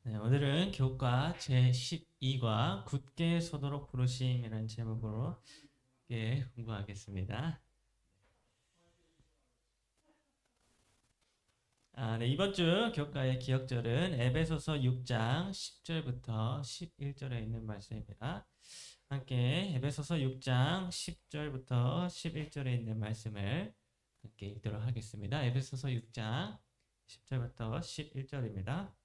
네, 오늘은 교과 제12과 굳게 서도록 부르심이라는 제목으로 공부하겠습니다. 네, 이번 주 교과의 기억절은 에베소서 6장 10절부터 11절에 있는 말씀입니다. 함께 에베소서 6장 10절부터 11절에 있는 말씀을 함께 읽도록 하겠습니다. 에베소서 6장 10절부터 11절입니다.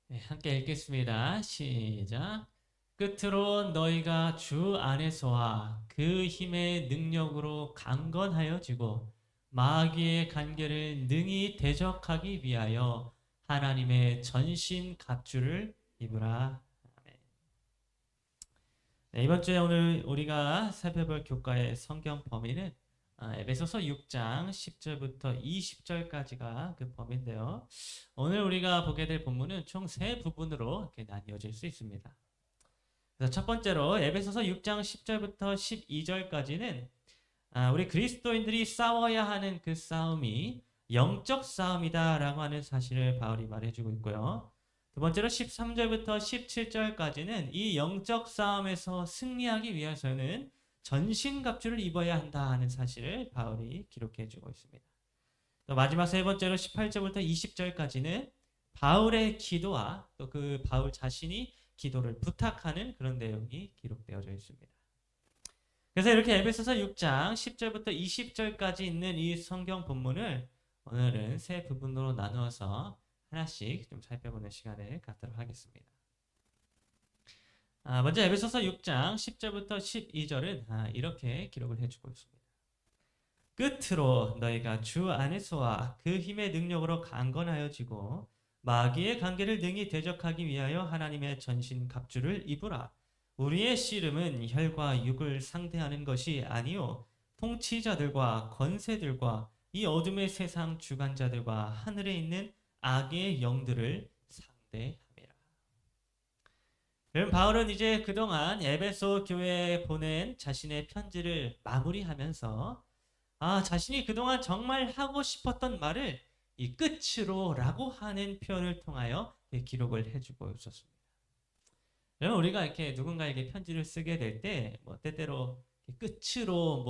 네, 함께 읽겠습니다. 시작. 끝으로 너희가 주 안에서와 그 힘의 능력으로 강건하여지고 마귀의 간계를 능히 대적하기 위하여 하나님의 전신 갑주를 입으라. 아멘. 네, 이번 주에 오늘 우리가 살펴볼 교과의 성경 범위는 에베소서 6장 10절부터 20절까지가 그 범위인데요. 오늘 우리가 보게 될 본문은 총 세 부분으로 이렇게 나뉘어질 수 있습니다. 그래서 첫 번째로 에베소서 6장 10절부터 12절까지는 우리 그리스도인들이 싸워야 하는 그 싸움이 영적 싸움이다라고 하는 사실을 바울이 말해주고 있고요. 두 번째로 13절부터 17절까지는 이 영적 싸움에서 승리하기 위해서는 전신갑주를 입어야 한다 하는 사실을 바울이 기록해주고 있습니다. 또 마지막 세 번째로 18절부터 20절까지는 바울의 기도와 또 그 바울 자신이 기도를 부탁하는 그런 내용이 기록되어져 있습니다. 그래서 이렇게 에베소서 6장 10절부터 20절까지 있는 이 성경 본문을 오늘은 세 부분으로 나누어서 하나씩 좀 살펴보는 시간을 갖도록 하겠습니다. 먼저 에베소서 6장 10절부터 12절은 이렇게 기록을 해주고 있습니다. 끝으로 너희가 주 안에서와 그 힘의 능력으로 강건하여지고 마귀의 관계를 능히 대적하기 위하여 하나님의 전신 갑주를 입으라. 우리의 씨름은 혈과 육을 상대하는 것이 아니요 통치자들과 권세들과 이 어둠의 세상 주관자들과 하늘에 있는 악의 영들을 상대함이라. 그럼 바울은 이제 그동안 에베소 교회에 보낸 자신의 편지를 마무리하면서 자신이 그동안 정말 하고 싶었던 말을 이 끝으로라고 하는 표현을 통하여 기록을 해주고 있었습니다. 그러면 우리가 이렇게 누군가에게 편지를 쓰게 될 때 때때로 끝으로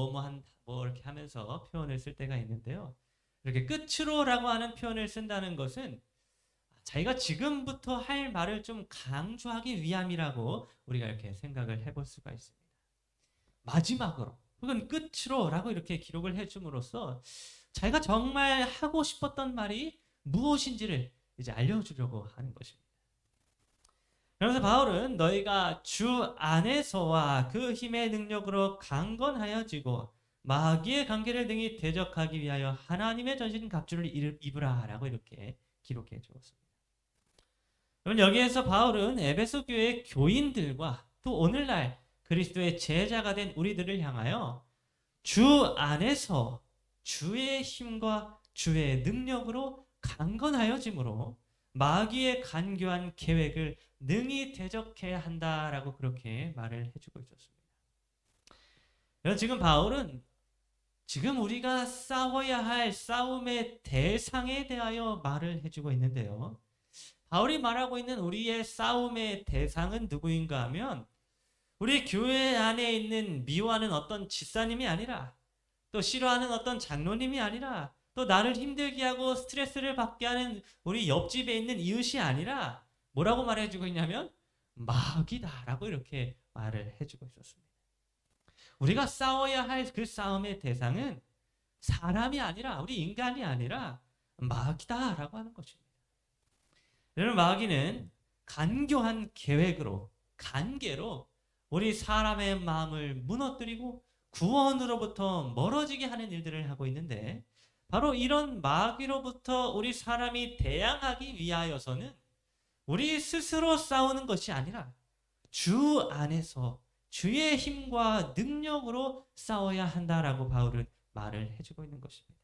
뭐 이렇게 하면서 표현을 쓸 때가 있는데요. 이렇게 끝으로라고 하는 표현을 쓴다는 것은 자기가 지금부터 할 말을 좀 강조하기 위함이라고 우리가 이렇게 생각을 해볼 수가 있습니다. 마지막으로 혹은 끝으로라고 이렇게 기록을 해줌으로써 자기가 정말 하고 싶었던 말이 무엇인지를 이제 알려주려고 하는 것입니다. 그래서 바울은 너희가 주 안에서와 그 힘의 능력으로 강건하여지고 마귀의 관계를 능히 대적하기 위하여 하나님의 전신 갑주를 입으라 라고 이렇게 기록해 주었습니다. 그럼 여기에서 바울은 에베소 교회 교인들과 또 오늘날 그리스도의 제자가 된 우리들을 향하여 주 안에서 주의 힘과 주의 능력으로 강건하여짐으로 마귀의 간교한 계획을 능히 대적해야 한다라고 그렇게 말을 해주고 있었습니다. 그래서 지금 바울은 지금 우리가 싸워야 할 싸움의 대상에 대하여 말을 해주고 있는데요. 바울이 말하고 있는 우리의 싸움의 대상은 누구인가 하면 우리 교회 안에 있는 미워하는 어떤 집사님이 아니라 또 싫어하는 어떤 장로님이 아니라 또 나를 힘들게 하고 스트레스를 받게 하는 우리 옆집에 있는 이웃이 아니라 뭐라고 말해주고 있냐면 마귀다라고 이렇게 말을 해주고 있었습니다. 우리가 싸워야 할 그 싸움의 대상은 사람이 아니라 우리 인간이 아니라 마귀다라고 하는 것입니다. 여러분 마귀는 간교한 계획으로 간계로 우리 사람의 마음을 무너뜨리고 구원으로부터 멀어지게 하는 일들을 하고 있는데 바로 이런 마귀로부터 우리 사람이 대항하기 위하여서는 우리 스스로 싸우는 것이 아니라 주 안에서 주의 힘과 능력으로 싸워야 한다라고 바울은 말을 해주고 있는 것입니다.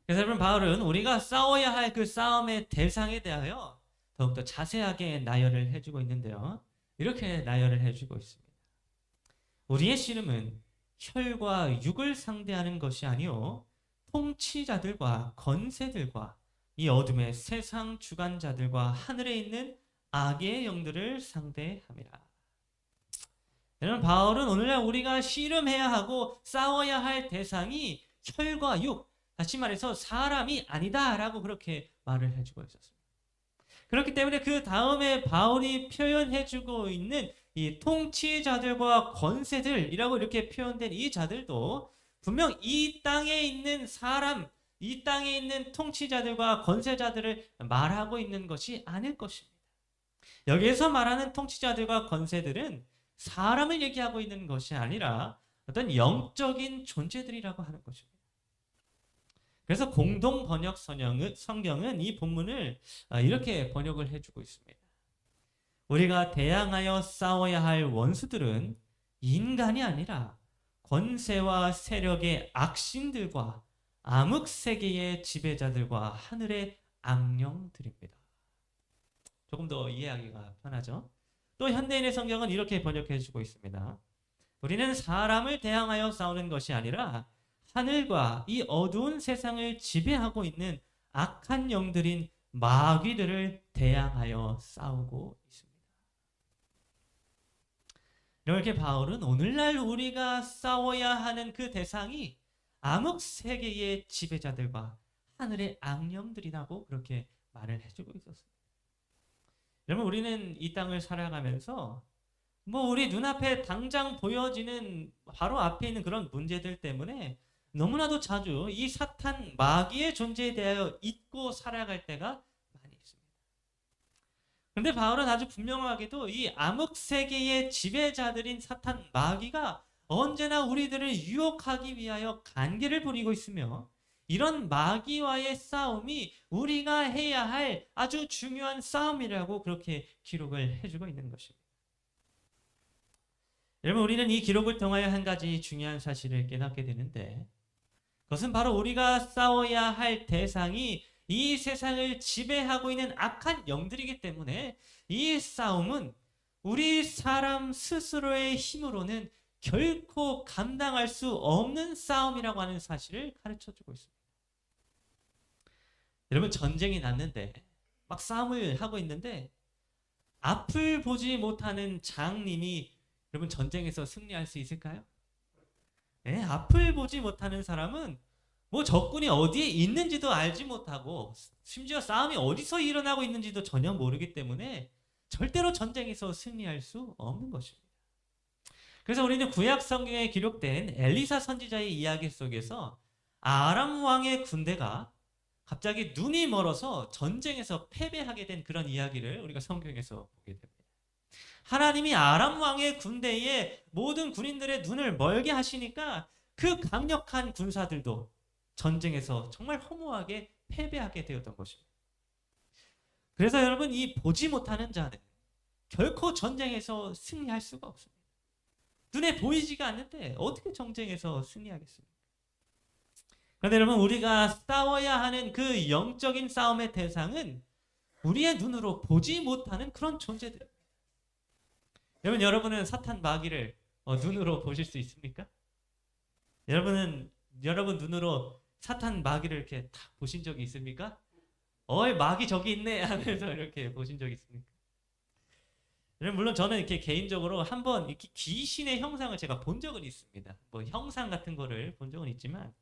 그래서 여러분 바울은 우리가 싸워야 할 그 싸움의 대상에 대하여 더욱더 자세하게 나열을 해주고 있는데요. 이렇게 나열을 해주고 있습니다. 우리의 씨름은 혈과 육을 상대하는 것이 아니요 통치자들과 권세들과 이 어둠의 세상 주관자들과 하늘에 있는 악의 영들을 상대함이라. 여러분, 바울은 오늘날 우리가 씨름해야 하고 싸워야 할 대상이 혈과 육, 다시 말해서 사람이 아니다라고 그렇게 말을 해주고 있었습니다. 그렇기 때문에 그 다음에 바울이 표현해주고 있는 이 통치자들과 권세들이라고 이렇게 표현된 이 자들도 분명 이 땅에 있는 사람, 이 땅에 있는 통치자들과 권세자들을 말하고 있는 것이 아닐 것입니다. 여기에서 말하는 통치자들과 권세들은 사람을 얘기하고 있는 것이 아니라 어떤 영적인 존재들이라고 하는 것입니다. 그래서 공동 번역 성경은 이 본문을 이렇게 번역을 해주고 있습니다. 우리가 대항하여 싸워야 할 원수들은 인간이 아니라 권세와 세력의 악신들과 암흑세계의 지배자들과 하늘의 악령들입니다. 조금 더 이해하기가 편하죠? 또 현대인의 성경은 이렇게 번역해주고 있습니다. 우리는 사람을 대항하여 싸우는 것이 아니라 하늘과 이 어두운 세상을 지배하고 있는 악한 영들인 마귀들을 대항하여 싸우고 있습니다. 이렇게 바울은 오늘날 우리가 싸워야 하는 그 대상이 암흑세계의 지배자들과 하늘의 악령들이라고 그렇게 말을 해주고 있었습니다. 여러분, 우리는 이 땅을 살아가면서 우리 눈앞에 당장 보여지는 바로 앞에 있는 그런 문제들 때문에 너무나도 자주 이 사탄 마귀의 존재에 대하여 잊고 살아갈 때가 많이 있습니다. 그런데 바울은 아주 분명하게도 이 암흑세계의 지배자들인 사탄 마귀가 언제나 우리들을 유혹하기 위하여 간계를 부리고 있으며 이런 마귀와의 싸움이 우리가 해야 할 아주 중요한 싸움이라고 그렇게 기록을 해주고 있는 것입니다. 여러분, 우리는 이 기록을 통하여 한 가지 중요한 사실을 깨닫게 되는데 그것은 바로 우리가 싸워야 할 대상이 이 세상을 지배하고 있는 악한 영들이기 때문에 이 싸움은 우리 사람 스스로의 힘으로는 결코 감당할 수 없는 싸움이라고 하는 사실을 가르쳐주고 있습니다. 여러분, 전쟁이 났는데 막 싸움을 하고 있는데 앞을 보지 못하는 장님이 여러분 전쟁에서 승리할 수 있을까요? 네, 앞을 보지 못하는 사람은 적군이 어디에 있는지도 알지 못하고 심지어 싸움이 어디서 일어나고 있는지도 전혀 모르기 때문에 절대로 전쟁에서 승리할 수 없는 것입니다. 그래서 우리는 구약 성경에 기록된 엘리사 선지자의 이야기 속에서 아람 왕의 군대가 갑자기 눈이 멀어서 전쟁에서 패배하게 된 그런 이야기를 우리가 성경에서 보게 됩니다. 하나님이 아람 왕의 군대에 모든 군인들의 눈을 멀게 하시니까 그 강력한 군사들도 전쟁에서 정말 허무하게 패배하게 되었던 것입니다. 그래서 여러분, 이 보지 못하는 자는 결코 전쟁에서 승리할 수가 없습니다. 눈에 보이지가 않는데 어떻게 전쟁에서 승리하겠습니까? 그런데 여러분, 우리가 싸워야 하는 그 영적인 싸움의 대상은 우리의 눈으로 보지 못하는 그런 존재들입니다. 여러분은 사탄 마귀를 눈으로 보실 수 있습니까? 여러분 눈으로 사탄 마귀를 이렇게 딱 보신 적이 있습니까? 마귀 저기 있네 하면서 이렇게 보신 적 있습니까? 물론 저는 이렇게 개인적으로 한번 이렇게 귀신의 형상을 제가 본 적은 있습니다. 형상 같은 거를 본 적은 있지만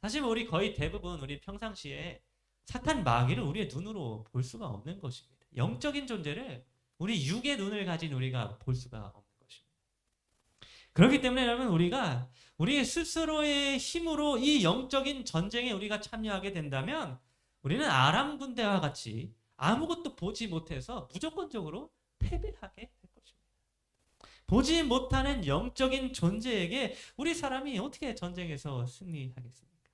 사실 우리 거의 대부분 우리 평상시에 사탄 마귀를 우리의 눈으로 볼 수가 없는 것입니다. 영적인 존재를 우리 육의 눈을 가진 우리가 볼 수가 없는 것입니다. 그렇기 때문에 여러분, 우리가 우리 스스로의 힘으로 이 영적인 전쟁에 우리가 참여하게 된다면 우리는 아람 군대와 같이 아무것도 보지 못해서 무조건적으로 패배하게 될 것입니다. 보지 못하는 영적인 존재에게 우리 사람이 어떻게 전쟁에서 승리하겠습니까?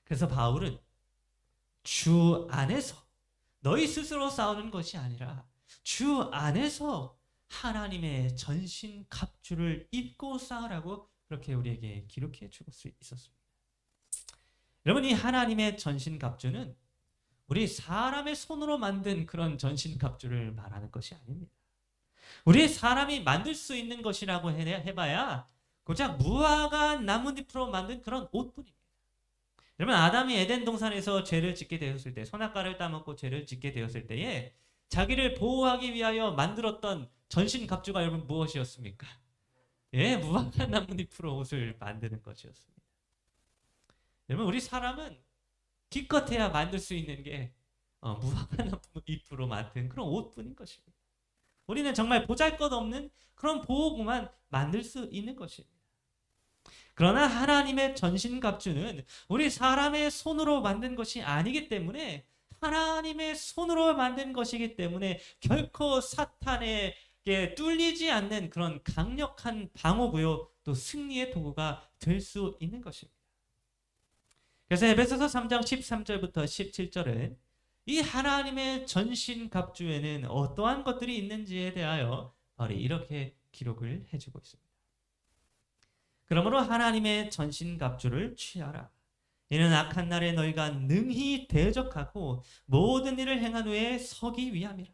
그래서 바울은 주 안에서 너희 스스로 싸우는 것이 아니라 주 안에서 하나님의 전신 갑주를 입고 싸우라고 그렇게 우리에게 기록해 주고 있었습니다. 여러분, 이 하나님의 전신 갑주는 우리 사람의 손으로 만든 그런 전신 갑주를 말하는 것이 아닙니다. 우리 사람이 만들 수 있는 것이라고 해봐야 고작 무화과 나뭇잎으로 만든 그런 옷뿐입니다. 여러분 아담이 에덴 동산에서 죄를 짓게 되었을 때 선악과를 따먹고 죄를 짓게 되었을 때에 자기를 보호하기 위하여 만들었던 전신갑주가 여러분 무엇이었습니까? 예, 무화과 나뭇잎으로 옷을 만드는 것이었습니다. 여러분 우리 사람은 기껏해야 만들 수 있는 게 무화과 나뭇잎으로 만든 그런 옷뿐인 것입니다. 우리는 정말 보잘것없는 그런 보호구만 만들 수 있는 것입니다. 그러나 하나님의 전신갑주는 우리 사람의 손으로 만든 것이 아니기 때문에 하나님의 손으로 만든 것이기 때문에 결코 사탄에게 뚫리지 않는 그런 강력한 방어구요 또 승리의 도구가 될 수 있는 것입니다. 그래서 에베소서 3장 13절부터 17절은 이 하나님의 전신갑주에는 어떠한 것들이 있는지에 대하여 바로 이렇게 기록을 해주고 있습니다. 그러므로 하나님의 전신갑주를 취하라. 이는 악한 날에 너희가 능히 대적하고 모든 일을 행한 후에 서기 위함이라.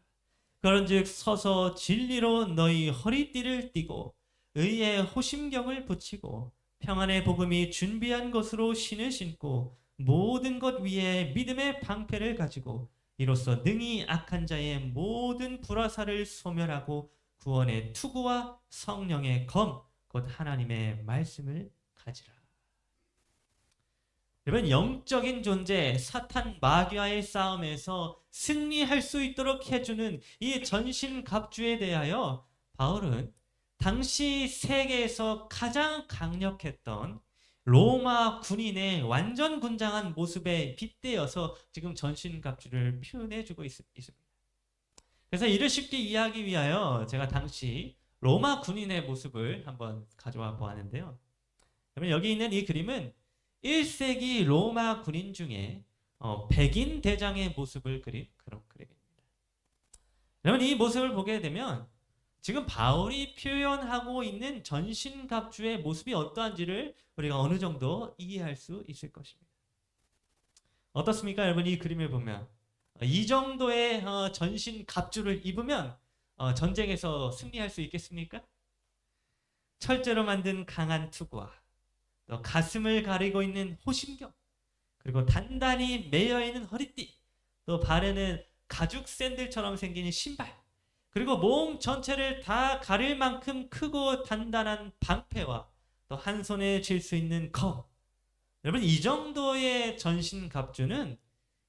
그런즉 서서 진리로 너희 허리띠를 띠고 의의 호심경을 붙이고 평안의 복음이 준비한 것으로 신을 신고 모든 것 위에 믿음의 방패를 가지고 이로써 능히 악한 자의 모든 불화살을 소멸하고 구원의 투구와 성령의 검 곧 하나님의 말씀을 가지라. 여러분 영적인 존재 사탄 마귀와의 싸움에서 승리할 수 있도록 해주는 이 전신갑주에 대하여 바울은 당시 세계에서 가장 강력했던 로마 군인의 완전 군장한 모습에 빗대어서 지금 전신갑주를 표현해주고 있습니다. 그래서 이를 쉽게 이해하기 위하여 제가 당시 로마 군인의 모습을 한번 가져와 보았는데요. 그러면 여기 있는 이 그림은 1세기 로마 군인 중에 백인 대장의 모습을 그린 그런 그림입니다. 여러분 이 모습을 보게 되면 지금 바울이 표현하고 있는 전신갑주의 모습이 어떠한지를 우리가 어느 정도 이해할 수 있을 것입니다. 어떻습니까? 여러분 이 그림을 보면 이 정도의 전신갑주를 입으면 전쟁에서 승리할 수 있겠습니까? 철제로 만든 강한 투구와 또 가슴을 가리고 있는 호심경, 그리고 단단히 매여 있는 허리띠, 또 발에는 가죽 샌들처럼 생긴 신발, 그리고 몸 전체를 다 가릴 만큼 크고 단단한 방패와 또 한 손에 쥘 수 있는 검. 여러분 이 정도의 전신갑주는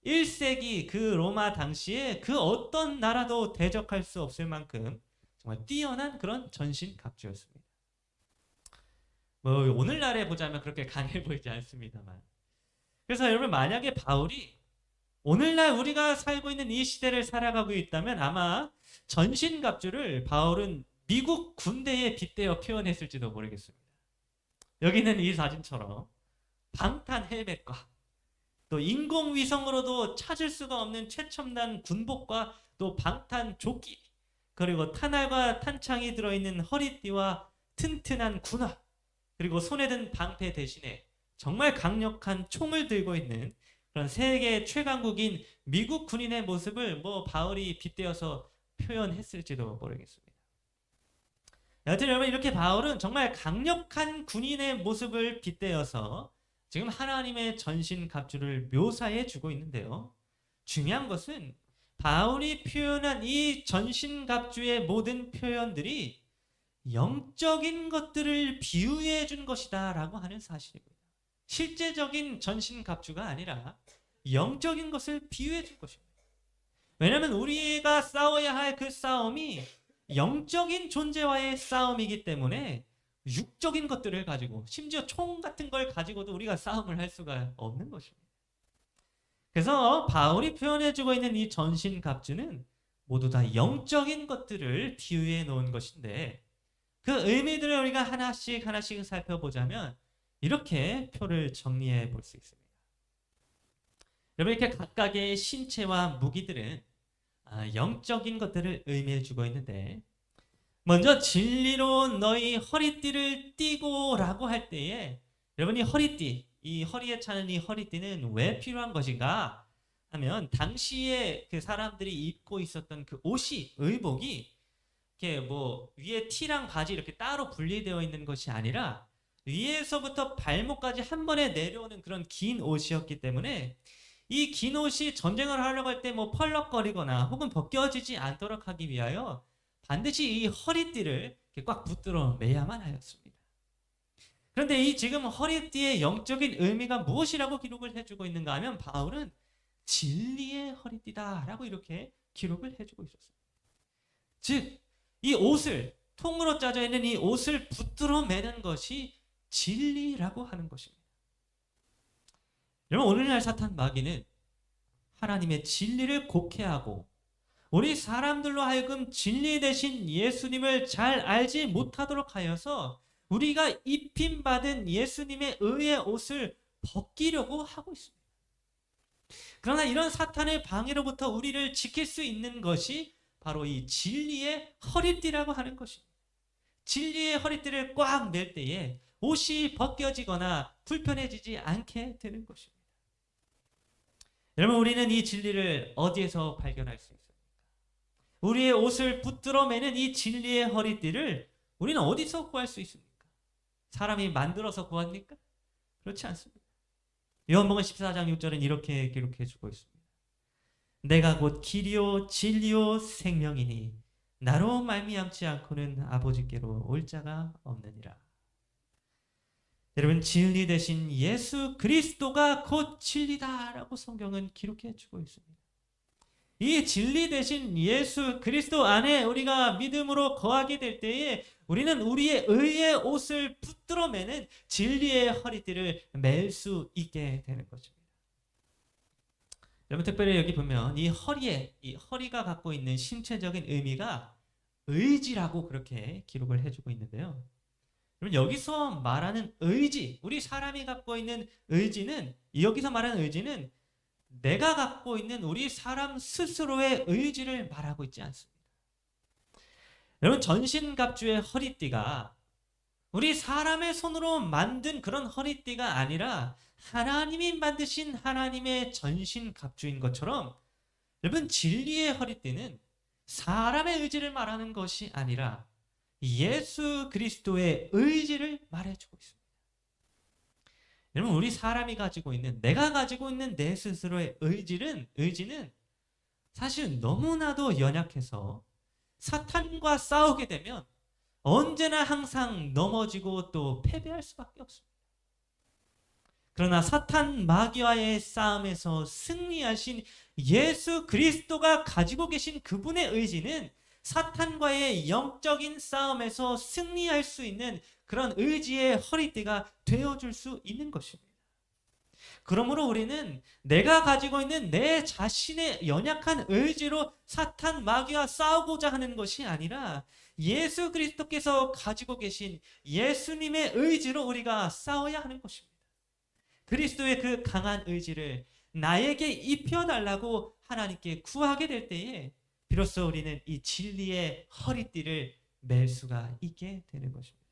1세기 그 로마 당시에 그 어떤 나라도 대적할 수 없을 만큼 정말 뛰어난 그런 전신갑주였습니다. 뭐 오늘날에 보자면 그렇게 강해 보이지 않습니다만. 그래서 여러분 만약에 바울이 오늘날 우리가 살고 있는 이 시대를 살아가고 있다면 아마 전신갑주를 바울은 미국 군대에 빗대어 표현했을지도 모르겠습니다. 여기는 이 사진처럼 방탄 헬멧과 또 인공위성으로도 찾을 수가 없는 최첨단 군복과 또 방탄 조끼, 그리고 탄알과 탄창이 들어있는 허리띠와 튼튼한 군화, 그리고 손에 든 방패 대신에 정말 강력한 총을 들고 있는 그런 세계 최강국인 미국 군인의 모습을 뭐 바울이 빗대어서 표현했을지도 모르겠습니다. 여하튼 여러분 이렇게 바울은 정말 강력한 군인의 모습을 빗대어서 지금 하나님의 전신갑주를 묘사해 주고 있는데요. 중요한 것은 바울이 표현한 이 전신갑주의 모든 표현들이 영적인 것들을 비유해 준 것이다 라고 하는 사실입니다. 실제적인 전신갑주가 아니라 영적인 것을 비유해 준 것입니다. 왜냐하면 우리가 싸워야 할 그 싸움이 영적인 존재와의 싸움이기 때문에 육적인 것들을 가지고 심지어 총 같은 걸 가지고도 우리가 싸움을 할 수가 없는 것입니다. 그래서 바울이 표현해주고 있는 이 전신갑주는 모두 다 영적인 것들을 비유해 놓은 것인데 그 의미들을 우리가 하나씩 하나씩 살펴보자면 이렇게 표를 정리해 볼 수 있습니다. 여러분 이렇게 각각의 신체와 무기들은 영적인 것들을 의미해 주고 있는데 먼저 진리로 너희 허리띠를 띠고 라고 할 때에 여러분이 허리띠, 이 허리에 차는 이 허리띠는 왜 필요한 것인가 하면 당시에 그 사람들이 입고 있었던 그 옷이 의복이 이렇게 뭐 위에 티랑 바지 이렇게 따로 분리되어 있는 것이 아니라 위에서부터 발목까지 한 번에 내려오는 그런 긴 옷이었기 때문에 이 긴 옷이 전쟁을 하려고 할 때 뭐 펄럭거리거나 혹은 벗겨지지 않도록 하기 위하여 반드시 이 허리띠를 이렇게 꽉 붙들어 매야만 하였습니다. 그런데 이 지금 허리띠의 영적인 의미가 무엇이라고 기록을 해주고 있는가 하면 바울은 진리의 허리띠다라고 이렇게 기록을 해주고 있었어요. 즉, 이 옷을 통으로 짜져 있는 이 옷을 붙들어 매는 것이 진리라고 하는 것입니다. 여러분, 오늘날 사탄 마귀는 하나님의 진리를 곡해하고 우리 사람들로 하여금 진리 대신 예수님을 잘 알지 못하도록 하여서 우리가 입힘받은 예수님의 의의 옷을 벗기려고 하고 있습니다. 그러나 이런 사탄의 방해로부터 우리를 지킬 수 있는 것이 바로 이 진리의 허리띠라고 하는 것입니다. 진리의 허리띠를 꽉 멜 때에 옷이 벗겨지거나 불편해지지 않게 되는 것입니다. 여러분, 우리는 이 진리를 어디에서 발견할 수 있습니까? 우리의 옷을 붙들어 매는 이 진리의 허리띠를 우리는 어디서 구할 수 있습니까? 사람이 만들어서 구합니까? 그렇지 않습니다. 요한복음 14장 6절은 이렇게 기록해 주고 있습니다. 내가 곧 길이요 진리요 생명이니 나로 말미암지 않고는 아버지께로 올 자가 없느니라. 여러분, 진리 대신 예수 그리스도가 곧 진리다라고 성경은 기록해 주고 있습니다. 이 진리 대신 예수 그리스도 안에 우리가 믿음으로 거하게 될 때에 우리는 우리의 의의 옷을 붙들어 매는 진리의 허리띠를 맬 수 있게 되는 것입니다. 여러분, 특별히 여기 보면 이 허리가 갖고 있는 신체적인 의미가 의지라고 그렇게 기록을 해주고 있는데요. 여러분, 여기서 말하는 의지, 우리 사람이 갖고 있는 의지는, 여기서 말하는 의지는 내가 갖고 있는 우리 사람 스스로의 의지를 말하고 있지 않습니다. 여러분, 전신갑주의 허리띠가 우리 사람의 손으로 만든 그런 허리띠가 아니라 하나님이 만드신 하나님의 전신갑주인 것처럼, 여러분, 진리의 허리띠는 사람의 의지를 말하는 것이 아니라 예수 그리스도의 의지를 말해주고 있습니다. 여러분, 우리 사람이 가지고 있는, 내가 가지고 있는 내 스스로의 의지는 사실 너무나도 연약해서 사탄과 싸우게 되면 언제나 항상 넘어지고 또 패배할 수밖에 없습니다. 그러나 사탄 마귀와의 싸움에서 승리하신 예수 그리스도가 가지고 계신 그분의 의지는 사탄과의 영적인 싸움에서 승리할 수 있는 그런 의지의 허리띠가 되어줄 수 있는 것입니다. 그러므로 우리는 내가 가지고 있는 내 자신의 연약한 의지로 사탄 마귀와 싸우고자 하는 것이 아니라 예수 그리스도께서 가지고 계신 예수님의 의지로 우리가 싸워야 하는 것입니다. 그리스도의 그 강한 의지를 나에게 입혀달라고 하나님께 구하게 될 때에 비로소 우리는 이 진리의 허리띠를 맬 수가 있게 되는 것입니다.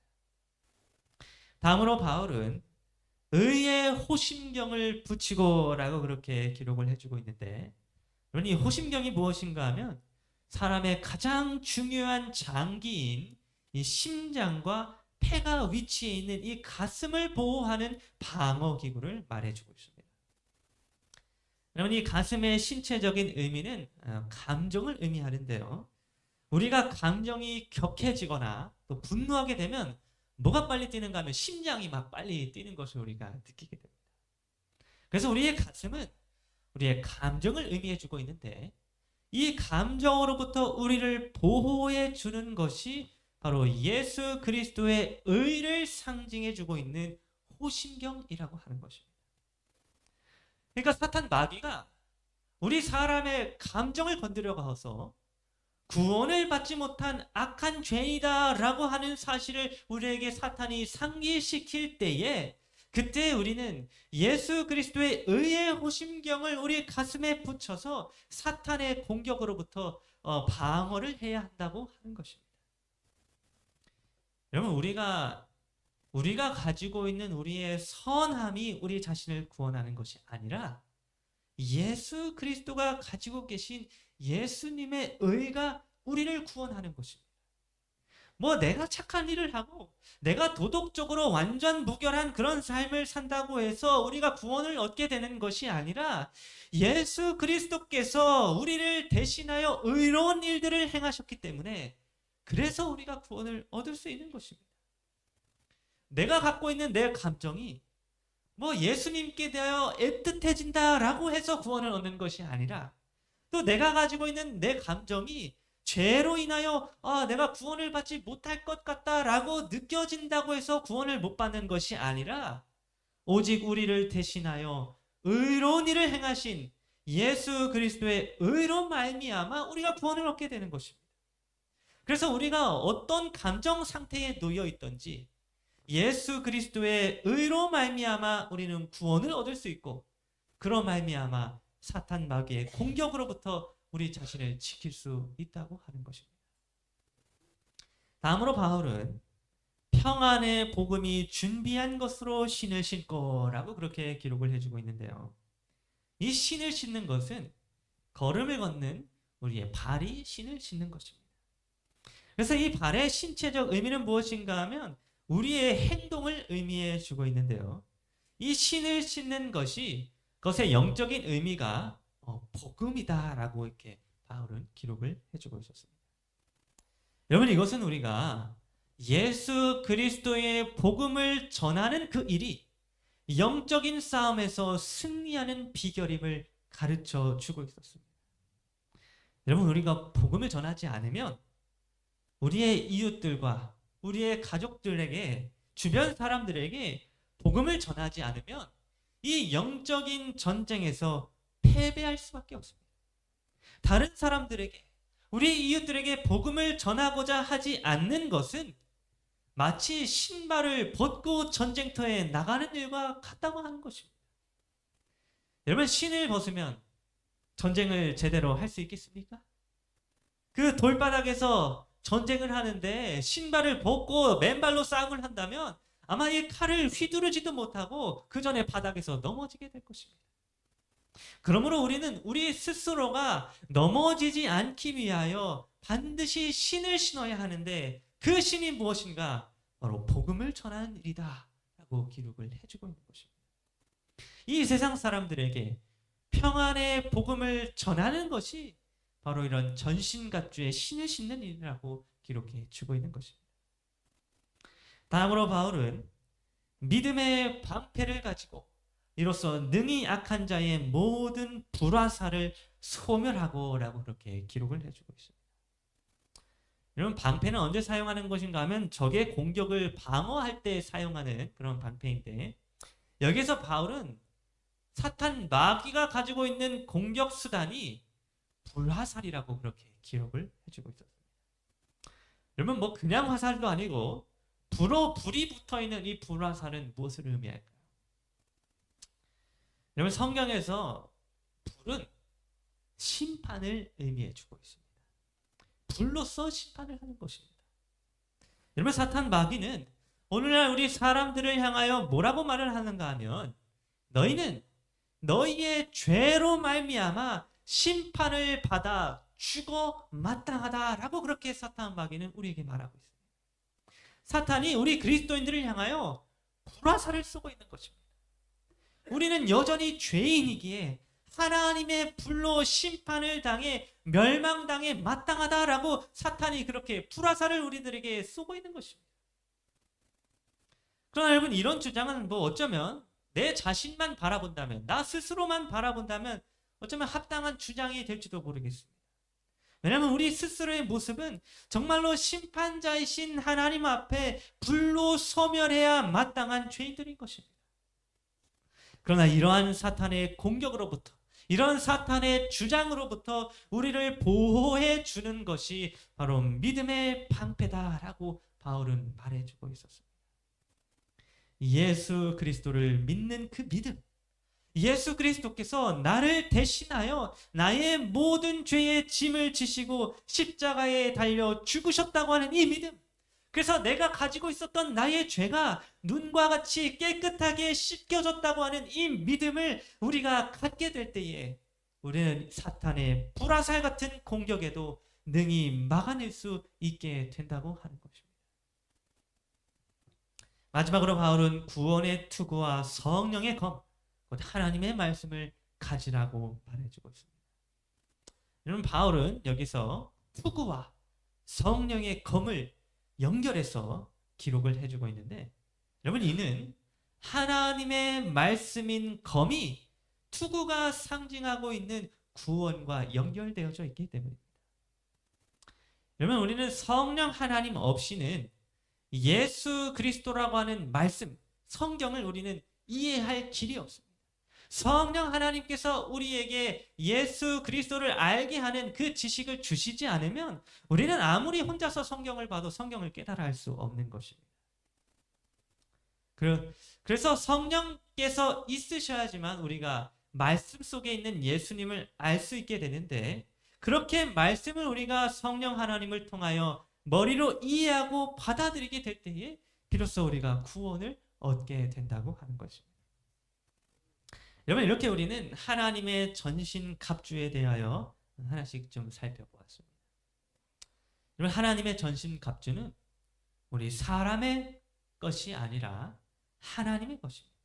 다음으로 바울은 의의 호심경을 붙이고라고 그렇게 기록을 해주고 있는데, 이 호심경이 무엇인가 하면 사람의 가장 중요한 장기인 이 심장과 폐가 위치해 있는 이 가슴을 보호하는 방어기구를 말해주고 있습니다. 여러분, 이 가슴의 신체적인 의미는 감정을 의미하는데요. 우리가 감정이 격해지거나 또 분노하게 되면 뭐가 빨리 뛰는가 하면 심장이 막 빨리 뛰는 것을 우리가 느끼게 됩니다. 그래서 우리의 가슴은 우리의 감정을 의미해주고 있는데, 이 감정으로부터 우리를 보호해 주는 것이 바로 예수 그리스도의 의를 상징해주고 있는 호심경이라고 하는 것입니다. 그러니까 사탄 마귀가 우리 사람의 감정을 건드려 가서 구원을 받지 못한 악한 죄이다라고 하는 사실을 우리에게 사탄이 상기시킬 때에, 그때 우리는 예수 그리스도의 의의 호심경을 우리 가슴에 붙여서 사탄의 공격으로부터 방어를 해야 한다고 하는 것입니다. 여러분, 우리가 가지고 있는 우리의 선함이 우리 자신을 구원하는 것이 아니라 예수 그리스도가 가지고 계신 예수님의 의가 우리를 구원하는 것입니다. 뭐 내가 착한 일을 하고 내가 도덕적으로 완전 무결한 그런 삶을 산다고 해서 우리가 구원을 얻게 되는 것이 아니라 예수 그리스도께서 우리를 대신하여 의로운 일들을 행하셨기 때문에 그래서 우리가 구원을 얻을 수 있는 것입니다. 내가 갖고 있는 내 감정이 뭐 예수님께 대하여 애틋해진다라고 해서 구원을 얻는 것이 아니라 또 내가 가지고 있는 내 감정이 죄로 인하여 내가 구원을 받지 못할 것 같다라고 느껴진다고 해서 구원을 못 받는 것이 아니라 오직 우리를 대신하여 의로운 일을 행하신 예수 그리스도의 의로 말미암아 우리가 구원을 얻게 되는 것입니다. 그래서 우리가 어떤 감정 상태에 놓여 있든지 예수 그리스도의 의로 말미암아 우리는 구원을 얻을 수 있고 그로 말미암아 사탄 마귀의 공격으로부터 우리 자신을 지킬 수 있다고 하는 것입니다. 다음으로 바울은 평안의 복음이 준비한 것으로 신을 신고라고 그렇게 기록을 해주고 있는데요. 이 신을 신는 것은 걸음을 걷는 우리의 발이 신을 신는 것입니다. 그래서 이 발의 신체적 의미는 무엇인가 하면 우리의 행동을 의미해 주고 있는데요. 이 신을 신는 것이 그것의 영적인 의미가 복음이다라고 이렇게 바울은 기록을 해주고 있었습니다. 여러분, 이것은 우리가 예수 그리스도의 복음을 전하는 그 일이 영적인 싸움에서 승리하는 비결임을 가르쳐 주고 있었습니다. 여러분, 우리가 복음을 전하지 않으면 우리의 이웃들과 우리의 가족들에게, 주변 사람들에게 복음을 전하지 않으면 이 영적인 전쟁에서 패배할 수밖에 없습니다. 다른 사람들에게, 우리 이웃들에게 복음을 전하고자 하지 않는 것은 마치 신발을 벗고 전쟁터에 나가는 일과 같다고 하는 것입니다. 여러분, 신을 벗으면 전쟁을 제대로 할 수 있겠습니까? 그 돌바닥에서 전쟁을 하는데 신발을 벗고 맨발로 싸움을 한다면 아마 이 칼을 휘두르지도 못하고 그 전에 바닥에서 넘어지게 될 것입니다. 그러므로 우리는 우리 스스로가 넘어지지 않기 위하여 반드시 신을 신어야 하는데 그 신이 무엇인가? 바로 복음을 전하는 일이다 라고 기록을 해주고 있는 것입니다. 이 세상 사람들에게 평안의 복음을 전하는 것이 바로 이런 전신갑주의 신을 신는 일이라고 기록해 주고 있는 것입니다. 다음으로 바울은 믿음의 방패를 가지고 이로써 능히 악한 자의 모든 불화살을 소멸하고 라고 그렇게 기록을 해주고 있습니다. 여러분, 방패는 언제 사용하는 것인가 하면 적의 공격을 방어할 때 사용하는 그런 방패인데, 여기서 바울은 사탄 마귀가 가지고 있는 공격 수단이 불화살이라고 그렇게 기록을 해주고 있었습니다. 여러분, 뭐 그냥 화살도 아니고 불이 붙어있는 이 불화살은 무엇을 의미할까요? 여러분, 성경에서 불은 심판을 의미해 주고 있습니다. 불로써 심판을 하는 것입니다. 여러분, 사탄 마귀는 오늘날 우리 사람들을 향하여 뭐라고 말을 하는가 하면 너희는 너희의 죄로 말미암아 심판을 받아 죽어 마땅하다라고 그렇게 사탄 마귀는 우리에게 말하고 있습니다. 사탄이 우리 그리스도인들을 향하여 불화살을 쏘고 있는 것입니다. 우리는 여전히 죄인이기에 하나님의 불로 심판을 당해 멸망당해 마땅하다라고 사탄이 그렇게 불화살을 우리들에게 쏘고 있는 것입니다. 그러나 여러분, 이런 주장은 뭐 어쩌면 내 자신만 바라본다면, 나 스스로만 바라본다면 어쩌면 합당한 주장이 될지도 모르겠습니다. 왜냐하면 우리 스스로의 모습은 정말로 심판자이신 하나님 앞에 불로 소멸해야 마땅한 죄인들인 것입니다. 그러나 이러한 사탄의 공격으로부터, 이런 사탄의 주장으로부터 우리를 보호해 주는 것이 바로 믿음의 방패다라고 바울은 말해주고 있었습니다. 예수 그리스도를 믿는 그 믿음, 예수 그리스도께서 나를 대신하여 나의 모든 죄의 짐을 지시고 십자가에 달려 죽으셨다고 하는 이 믿음, 그래서 내가 가지고 있었던 나의 죄가 눈과 같이 깨끗하게 씻겨졌다고 하는 이 믿음을 우리가 갖게 될 때에 우리는 사탄의 불화살 같은 공격에도 능히 막아낼 수 있게 된다고 하는 것입니다. 마지막으로 바울은 구원의 투구와 성령의 검, 곧 하나님의 말씀을 가지라고 말해주고 있습니다. 여러분, 바울은 여기서 투구와 성령의 검을 연결해서 기록을 해주고 있는데, 여러분, 이는 하나님의 말씀인 검이 투구가 상징하고 있는 구원과 연결되어져 있기 때문입니다. 여러분, 우리는 성령 하나님 없이는 예수 그리스도라고 하는 말씀, 성경을 우리는 이해할 길이 없습니다. 성령 하나님께서 우리에게 예수 그리스도를 알게 하는 그 지식을 주시지 않으면 우리는 아무리 혼자서 성경을 봐도 성경을 깨달아 할 수 없는 것입니다. 그래서 성령께서 있으셔야지만 우리가 말씀 속에 있는 예수님을 알 수 있게 되는데, 그렇게 말씀을 우리가 성령 하나님을 통하여 머리로 이해하고 받아들이게 될 때에 비로소 우리가 구원을 얻게 된다고 하는 것입니다. 여러분, 이렇게 우리는 하나님의 전신갑주에 대하여 하나씩 좀 살펴보았습니다. 여러분, 하나님의 전신갑주는 우리 사람의 것이 아니라 하나님의 것입니다.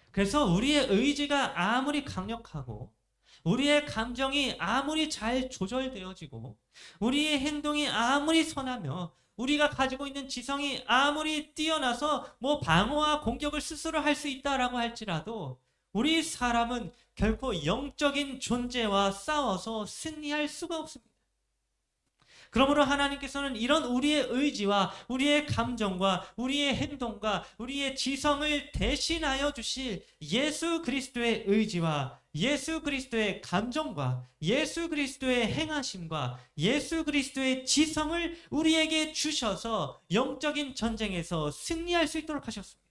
그래서 우리의 의지가 아무리 강력하고 우리의 감정이 아무리 잘 조절되어지고 우리의 행동이 아무리 선하며 우리가 가지고 있는 지성이 아무리 뛰어나서 방어와 공격을 스스로 할 수 있다라고 할지라도 우리 사람은 결코 영적인 존재와 싸워서 승리할 수가 없습니다. 그러므로 하나님께서는 이런 우리의 의지와 우리의 감정과 우리의 행동과 우리의 지성을 대신하여 주실 예수 그리스도의 의지와 예수 그리스도의 감정과 예수 그리스도의 행하심과 예수 그리스도의 지성을 우리에게 주셔서 영적인 전쟁에서 승리할 수 있도록 하셨습니다.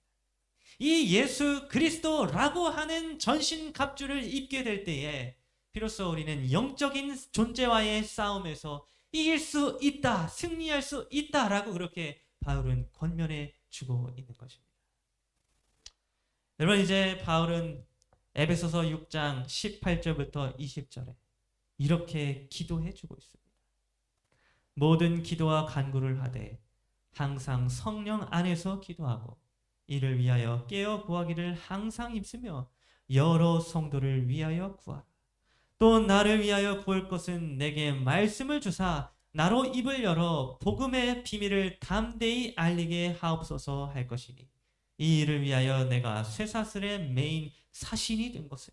이 예수 그리스도라고 하는 전신갑주를 입게 될 때에 비로소 우리는 영적인 존재와의 싸움에서 이길 수 있다, 승리할 수 있다라고 그렇게 바울은 권면해 주고 있는 것입니다. 여러분, 이제 바울은 에베소서 6장 18절부터 20절에 이렇게 기도해 주고 있습니다. 모든 기도와 간구를 하되 항상 성령 안에서 기도하고 이를 위하여 깨어 구하기를 항상 힘쓰며 여러 성도를 위하여 구하라. 또 나를 위하여 구할 것은 내게 말씀을 주사 나로 입을 열어 복음의 비밀을 담대히 알리게 하옵소서 할 것이니, 이 일을 위하여 내가 쇠사슬에 매인 사신이 된 것은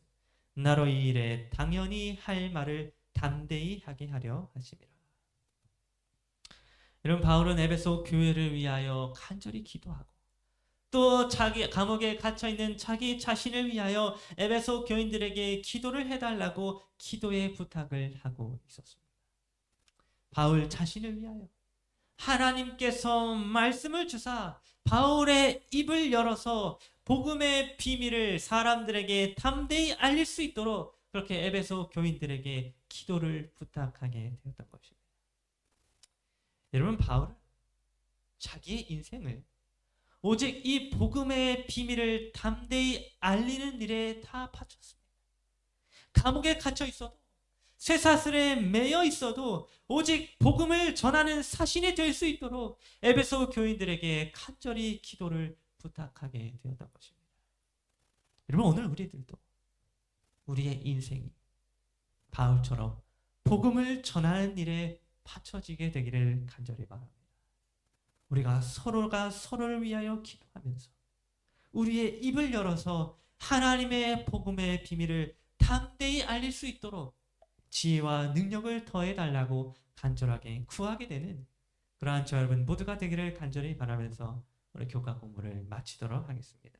나로 이 일에 당연히 할 말을 담대히 하게 하려 하심이라. 여러분, 바울은 에베소 교회를 위하여 간절히 기도하고 또 자기 감옥에 갇혀있는 자기 자신을 위하여 에베소 교인들에게 기도를 해달라고 기도의 부탁을 하고 있었습니다. 바울 자신을 위하여 하나님께서 말씀을 주사 바울의 입을 열어서 복음의 비밀을 사람들에게 담대히 알릴 수 있도록 그렇게 에베소 교인들에게 기도를 부탁하게 되었던 것입니다. 여러분, 바울은 자기의 인생을 오직 이 복음의 비밀을 담대히 알리는 일에 다 바쳤습니다. 감옥에 갇혀 있어도 쇠사슬에 매여 있어도 오직 복음을 전하는 사신이 될 수 있도록 에베소 교인들에게 간절히 기도를 부탁하게 되었던 것입니다. 여러분, 오늘 우리들도 우리의 인생이 바울처럼 복음을 전하는 일에 바쳐지게 되기를 간절히 바랍니다. 우리가 서로가 서로를 위하여 기도하면서 우리의 입을 열어서 하나님의 복음의 비밀을 담대히 알릴 수 있도록 지혜와 능력을 더해달라고 간절하게 구하게 되는 그러한 저 여러분 모두가 되기를 간절히 바라면서 오늘 교과 공부를 마치도록 하겠습니다.